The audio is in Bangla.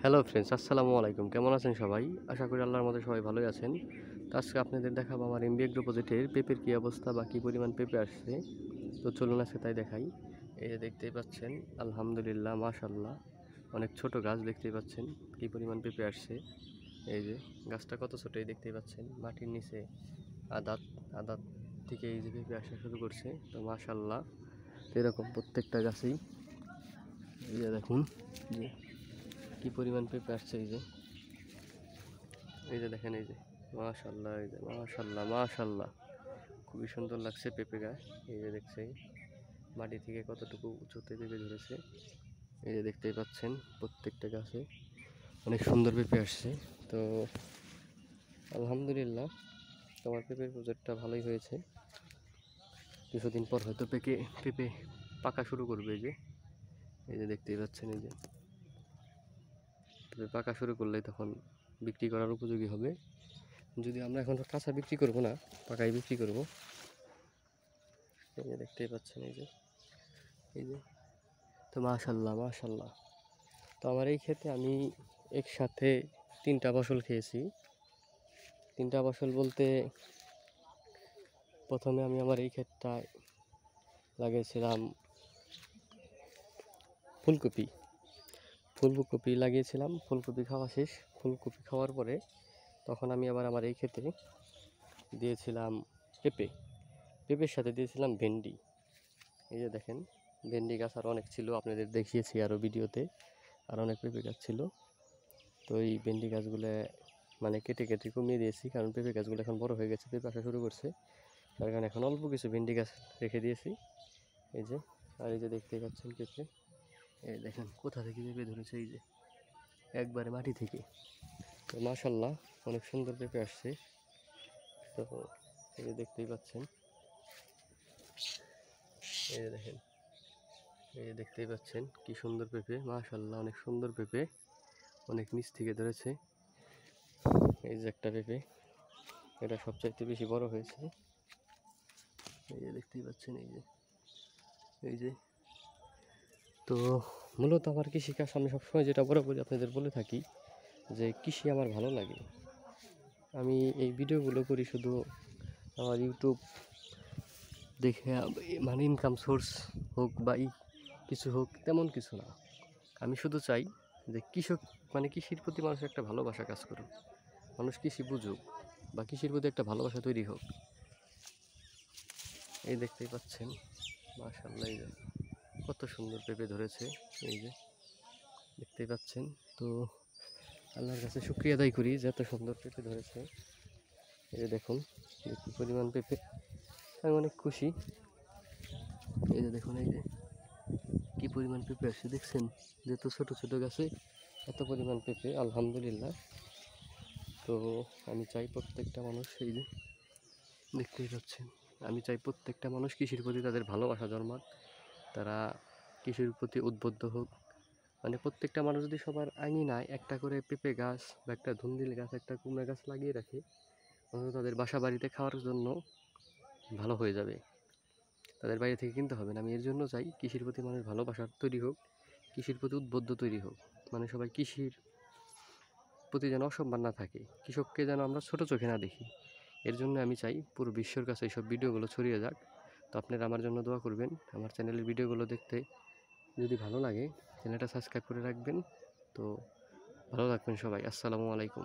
হ্যালো ফ্রেন্ডস, আসসালামু আলাইকুম। কেমন আছেন সবাই? আশা করি আল্লাহর মধ্যে সবাই ভালোই আছেন। তো আজকে আপনাদের দেখাবো আমার এমবি এগ্রো প্রজেক্টের পেঁপের কী অবস্থা বা কী পরিমাণ পেঁপে আসছে। তো চলুন আজকে তাই দেখাই। এই যে দেখতেই পাচ্ছেন, আলহামদুলিল্লাহ, মাশাআল্লাহ, অনেক ছোট গাছ দেখতেই পাচ্ছেন কী পরিমাণ পেঁপে আসছে। এই যে গাছটা কত ছোট, এই দেখতেই পাচ্ছেন মাটির নিচে আদাত আদাত থেকে এই যে পেঁপে আসা শুরু করছে। তো মাশাআল্লাহ, এরকম প্রত্যেকটা গাছেই এই যে দেখুন যে কি পরিমাণ পেঁপে আসছে। এই যে দেখেন, এই যে মাশাআল্লাহ, এই যে মাশাআল্লাহ মাশাআল্লাহ, খুবই সুন্দর লাগছে পেঁপে গাছ। এই যে দেখছেন মাটি থেকে কতটুকু উঁচুতে পেঁপে ধরেছে। এই যে দেখতেই পাচ্ছেন প্রত্যেকটা গাছে অনেক সুন্দর পেঁপে আসছে। তো আলহামদুলিল্লাহ, তোমার পেঁপের প্রজেক্টটা ভালোই হয়েছে। কিছুদিন পর হয়তো পেঁপে পাকা শুরু করবে। এই যে দেখতেই পাচ্ছেন, এই যে পেঁপে পাকা শুরু করলে তখন বিক্রি করার উপযোগী হবে। যদি আমরা এখন কাঁচা বিক্রি করব না, পাকাই বিক্রি করব। এই যে দেখতেই পাচ্ছেন, এই যে তো মাশাআল্লাহ মাশাআল্লাহ। তো আমার এই ক্ষেতে আমি একসাথে 3টা ফসল খেয়েছি। 3টা ফসল বলতে, প্রথমে আমি আমার এই ক্ষেতটায় লাগিয়েছিলাম ফুলকপি লাগিয়েছিলাম। ফুলকপি খাওয়া শেষ। ফুলকপি খাওয়ার পরে তখন আমি আবার আমার এই ক্ষেতে দিয়েছিলাম পেঁপের সাথে দিয়েছিলাম ভেন্ডি। এই যে দেখেন, ভেন্ডি গাছ আরও অনেক ছিল, আপনাদের দেখিয়েছি আরও ভিডিওতে। আর অনেক পেঁপে গাছ ছিল। তো এই ভেন্ডি গাছগুলো মানে কেটে কমিয়ে দিয়েছি, কারণ পেঁপে গাছগুলো এখন বড় হয়ে গেছে, পেঁপে আসা শুরু করছে। তার কারণে এখন অল্প কিছু ভেন্ডি গাছ রেখে দিয়েছি। এই যে, আর এই যে দেখতেই পাচ্ছেন পেঁপে। এই দেখেন কোথা থেকে পেঁপে ধরেছে, এই যে একবারে মাটি থেকে। তো মাশাআল্লাহ, অনেক সুন্দর পেঁপে আসছে। তো এই যে দেখতেই পাচ্ছেন, এই যে দেখেন, এই যে দেখতেই পাচ্ছেন কি সুন্দর পেঁপে। মাশাআল্লাহ, অনেক সুন্দর পেঁপে, অনেক নিচ থেকে ধরেছে। এই যে একটা পেঁপে, এটা সবচাইতে বেশি বড় হয়েছে। এই যে দেখতেই পাচ্ছেন, এই যে তো মূলত আমার কৃষিকাজ, আমি সবসময় যেটা বরাবরই আপনাদের বলে থাকি যে কৃষি আমার ভালো লাগে। আমি এই ভিডিওগুলো করি শুধু আমার ইউটিউব দেখে মানে ইনকাম সোর্স হোক বা কিছু হোক, তেমন কিছু না। আমি শুধু চাই যে কৃষক মানে কৃষির প্রতি মানুষের একটা ভালোবাসা কাজ করুক, মানুষ কৃষি বুঝুক বা কৃষির প্রতি একটা ভালোবাসা তৈরি হোক। এই দেখতেই পাচ্ছেন মাশাআল্লাহ, এই যে কত সুন্দর পেঁপে ধরেছে। এই যে দেখতেই পাচ্ছেন। তো আল্লাহর কাছে শুকরিয়া আদায় করি যে এত সুন্দর পেঁপে ধরেছে। এই যে দেখুন কি পরিমাণ পেঁপে, আমি অনেক খুশি। এই যে দেখুন, এই যে কি পরিমাণ পেঁপে আসছে, দেখছেন যে তো ছোটো ছোটো গাছে এত পরিমাণ পেঁপে, আলহামদুলিল্লাহ। তো আমি চাই প্রত্যেকটা মানুষ, এই যে দেখতেই পাচ্ছেন, আমি চাই প্রত্যেকটা মানুষ কৃষির প্রতি তাদের ভালোবাসা জন্মাক, তারা কৃষির প্রতি উদ্বুদ্ধ হোক। মানে প্রত্যেকটা মানুষ যদি সবার আঙিনায় একটা করে পেঁপে গাছ বা একটা ধুন্দুল গাছ, একটা কুমড়া গাছ লাগিয়ে রাখে, অন্তত তাদের বাসা বাড়িতে খাওয়ার জন্য ভালো হয়ে যাবে, তাদের বাইরে থেকে কিনতে হবে না। আমি এর জন্য চাই কৃষির প্রতি মানুষ ভালোবাসা তৈরি হোক, কৃষির প্রতি উদ্বুদ্ধ তৈরি হোক, মানে সবাই কৃষির প্রতি যেন অসম্মান না থাকে, কৃষককে যেন আমরা ছোটো চোখে না দেখি। এর জন্য আমি চাই পুরো বিশ্বের কাছে এইসব ভিডিওগুলো ছড়িয়ে যাক। তো আপনারা আমার জন্য দোয়া করবেন। আমার চ্যানেলের ভিডিওগুলো দেখতে যদি ভালো লাগে, চ্যানেলটা সাবস্ক্রাইব করে রাখবেন। তো ভালো থাকবেন সবাই। আসসালামু আলাইকুম।